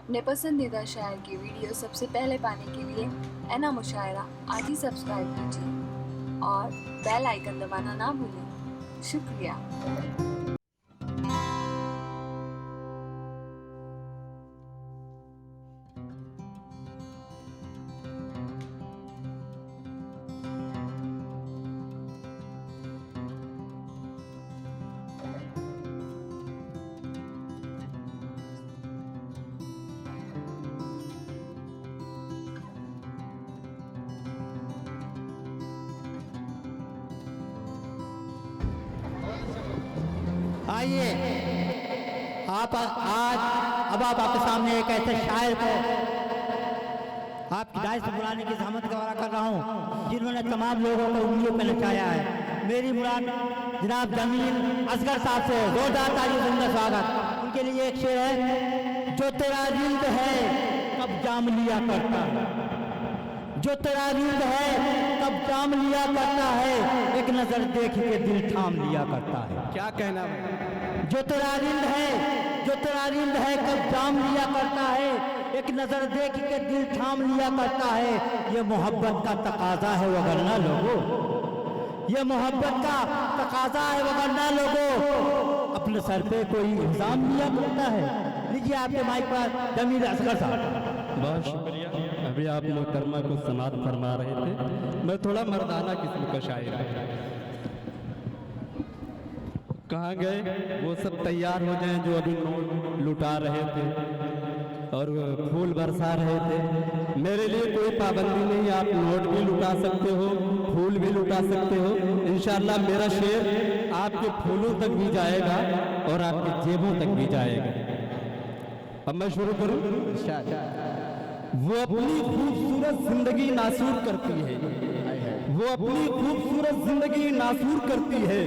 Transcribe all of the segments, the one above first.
अपने पसंदीदा शायर की वीडियो सबसे पहले पाने के लिए एना मुशायरा आज ही सब्सक्राइब कीजिए और बेल आइकन दबाना ना भूलें। शुक्रिया। आइए आप आज अब आपके सामने एक ऐसे शायर को आपकी दाई से बुलाने की जहमत गवारा कर रहा हूँ जिन्होंने तमाम लोगों को उंगलियों पे नचाया है। मेरी मुराद जनाब जमील असगर साहब से जोरदार ताली सुंदर स्वागत। उनके लिए एक शेर है, जो तेरा रिंद है कब जाम लिया करता है, जो तेरा रिंद है कब जाम लिया करता है, एक नजर देख के दिल थाम लिया करता है। क्या कहना है? जो तेरा रिंद है, जो तेरा रिंद है कब जाम लिया करता है, एक नजर देख के दिल थाम लिया करता है। ये मोहब्बत का तकाजा है वगरना लोगों, ये मोहब्बत का तकाजा है वगरना लोगों, अपने सर पे कोई इल्जाम लिया करता है। लीजिए आपके माइक पर जमील असगर साहब। बहुत शुक्रिया। अभी आप मोहतरमा को समात फरमा रहे थे, मैं थोड़ा मर्दाना किस्म का शायर हूँ। कहाँ गए वो सब तैयार हो जाएं जो अभी नोट लुटा रहे थे और फूल बरसा रहे थे। मेरे लिए कोई पाबंदी नहीं, आप नोट भी लुटा सकते हो, फूल भी लुटा सकते हो। इंशाअल्लाह मेरा शेर आपके फूलों तक भी जाएगा और आपकी जेबों तक भी जाएगा। अब मैं शुरू करूं। वो अपनी खूबसूरत जिंदगी नासूर करती है, वो अपनी खूबसूरत जिंदगी नासूर करती है,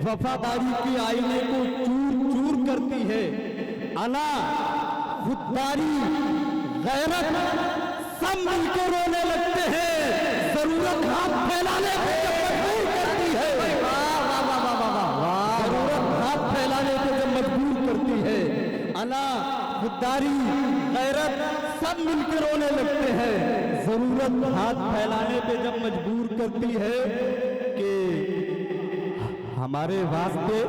वफादारी के आईने को चूर चूर करती है। अना खुददारी गैरत सब मिलकर रोने लगते हैं, जरूरत हाथ फैलाने पे जब मजबूर करती है, जरूरत हाथ फैलाने पे जब मजबूर करती है। अना खुददारी गैरत सब मिलकर रोने लगते हैं, जरूरत हाथ फैलाने पे जब मजबूर करती है कि हमारे वास्ते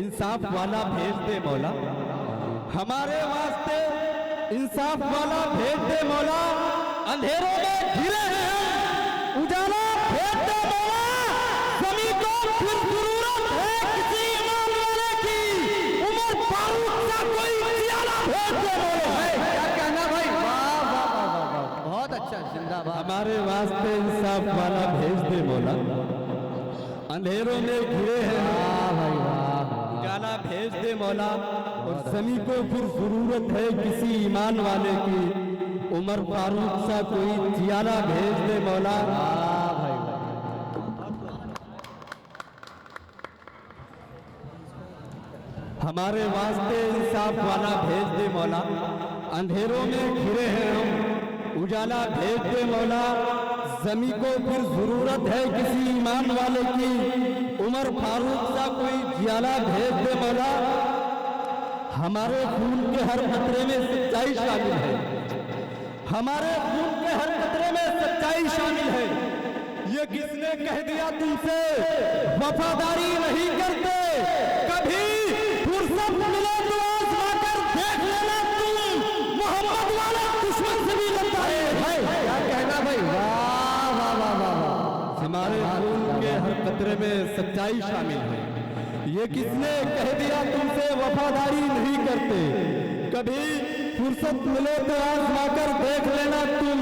इंसाफ वाला भेज दे मौला, हमारे वास्ते इंसाफ वाला भेज दे मौला। अंधेरों में घिरे हैं हम, उजाला भेज दे मौला। ज़मीं को फिर जरूरत है किसी ईमान वाले की, उमर फारूक सा कोई उजाला भेज दे मौला। क्या कहना भाई? वाह वाह वाह वाह, बहुत अच्छा, जिंदाबाद। हमारे वास्ते इंसाफ वाला भेज दे मौला। अंधेरों में घिरे हैं भाई, उजाला भेज दे मौला। और ज़मीं को फिर जरूरत है किसी ईमान वाले की, उमर फारूक सा कोई जियाला भेज दे मौला। भाई हमारे वास्ते इंसाफ वाला भेज दे मौला। अंधेरों में घिरे हैं हम, उजाला भेज दे मौला। ज़मीं को फिर जरूरत है किसी ईमान वाले की, उमर फारूक सा कोई जियाला भेज दे मौला। हमारे खून के हर कतरे में सच्चाई शामिल है, हमारे खून के हर कतरे में सच्चाई शामिल है। ये किसने कह दिया तुमसे वफादारी नहीं करते, कभी फुर्सत मिले तो आज़मा कर देख लेना तुम, मोहम्मद वाला दुश्मन से भी लगता है। क्या कहना भाई? वाह वाह वाह वाह। हमारे खून के हर कतरे में सच्चाई शामिल है। ये किसने कह दिया तुमसे वफादारी नहीं करते, कभी फुर्सत मिले तो आज़मा कर देख लेना तुम,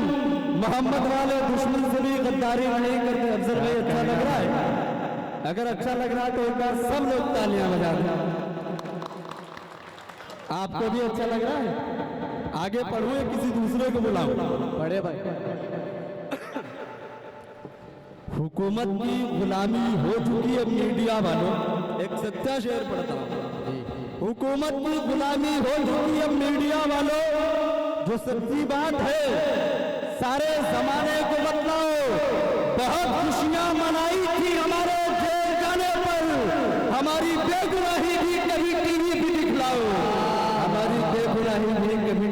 मोहम्मद वाले दुश्मन से भी गद्दारी नहीं करते। अफसर भाई अच्छा लग रहा है? अगर अच्छा लग रहा है तो एक बार सब लोग तालियां बजा दें। आपको भी अच्छा लग रहा है? आगे पढ़ूं या किसी दूसरे को बुलाऊं? पढ़े भाई। हुकूमत की गुलामी हो चुकी है मीडिया वालों। एक सच्चा शेर पढ़ता हूं। हुकूमत की गुलामी हो चुकी है मीडिया वालों, जो सच्ची बात है सारे जमाने को बतलाओ। बहुत खुशियां मनाई थी हमारे जेल जाने पर, हमारी बेगुनाही भी कभी टीवी भी दिखलाओ, हमारी बेगुनाही भी कभी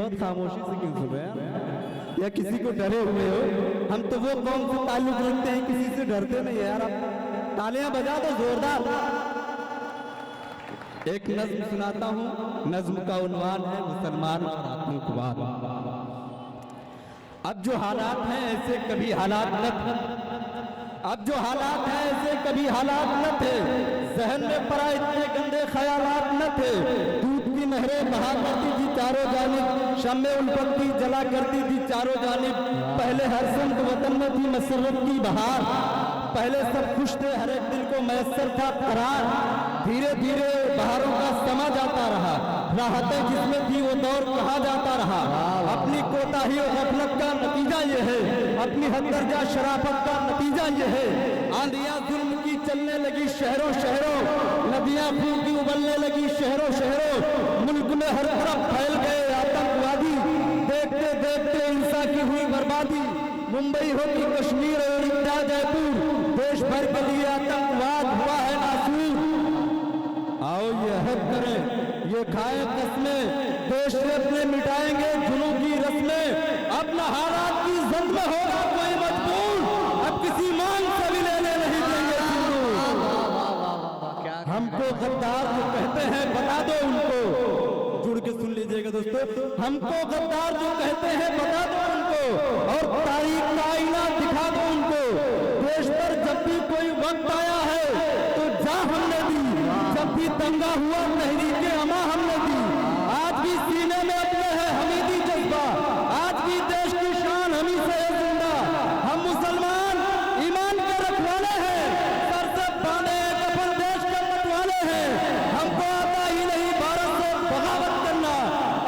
बहुत खामोशी से क्यों सुन रहे हैं या किसी को डरे हुए हो? हम तो वो कौन से ताल्लुक रखते हैं, किसी से डरते नहीं यार। आप तालियां बजा दो जोरदार। एक नज्म सुनाता हूं, नज्म का उन्वान है मुसलमान और आतंकवाद। अब जो हालात हैं ऐसे कभी हालात न थे, अब जो हालात हैं ऐसे कभी हालात न थे, जहन में पड़ा इतने गंदे ख्यालात न थे। दूध की नहरें बहा करती थी चारों जानिब, शम्मे उल्फत की जला करती थी चारों जानिब। पहले हर सिमत वतन में थी मसरत की बहार, पहले सब खुश थे हर एक दिल को मैसर था करार। धीरे धीरे बहारों का समा जाता रहा, राहतें जिसमें थी वो दौर कहा जाता रहा। अपनी कोताही और गफलत का नतीजा ये है, अपनी हद दर्जा शराफत का नतीजा ये है। आंधियां जुल्म की चलने लगी शहरों शहरों, नदियां खून की उबलने लगी शहरों शहरों। मुल्क में हर तरफ फैल गए आतंकवादी, देखते देखते इंसान की हुई बर्बादी। मुंबई हो कि कश्मीर और इंडिया जयपुर, देश भर के लिए आतंकवाद हुआ है नासूर। आओ ये हद करें, ये खाए कसमें, देश से अपने मिटाएंगे जुनून की रस्में। अपना हालात की जद में होगा कोई मजबूर, अब किसी मांग से भी लेने नहीं देंगे सिंदूर। हमको गद्दार जो कहते हैं बता दो उनको, जुड़ के सुन लीजिएगा दोस्तों। हमको गद्दार जो कहते हैं बता दो उनको, और तारीख का आईना दिखा दो उनको। देश पर जब भी कोई वक्त आया है तो जा हमने दी, जब भी दंगा हुआ तहरीके अमा हमने दी। आज भी सीने में अपने है हमीदी जज्बा, आज भी देश की शान हमी से है जिंदा। हम मुसलमान ईमान के रखवाले हैं, सर से बांधे कफन देश के मतवाले हैं। हमको आता ही नहीं भारत से बगावत करना,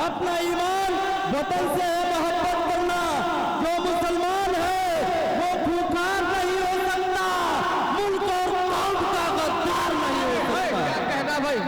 अपना ईमान वतन से मोहब्बत करना। जो मुसलमान है वो खूंखार नहीं हो सकता, मुल्क और कौम का गद्दार नहीं हो सकता। क्या कहना भाई?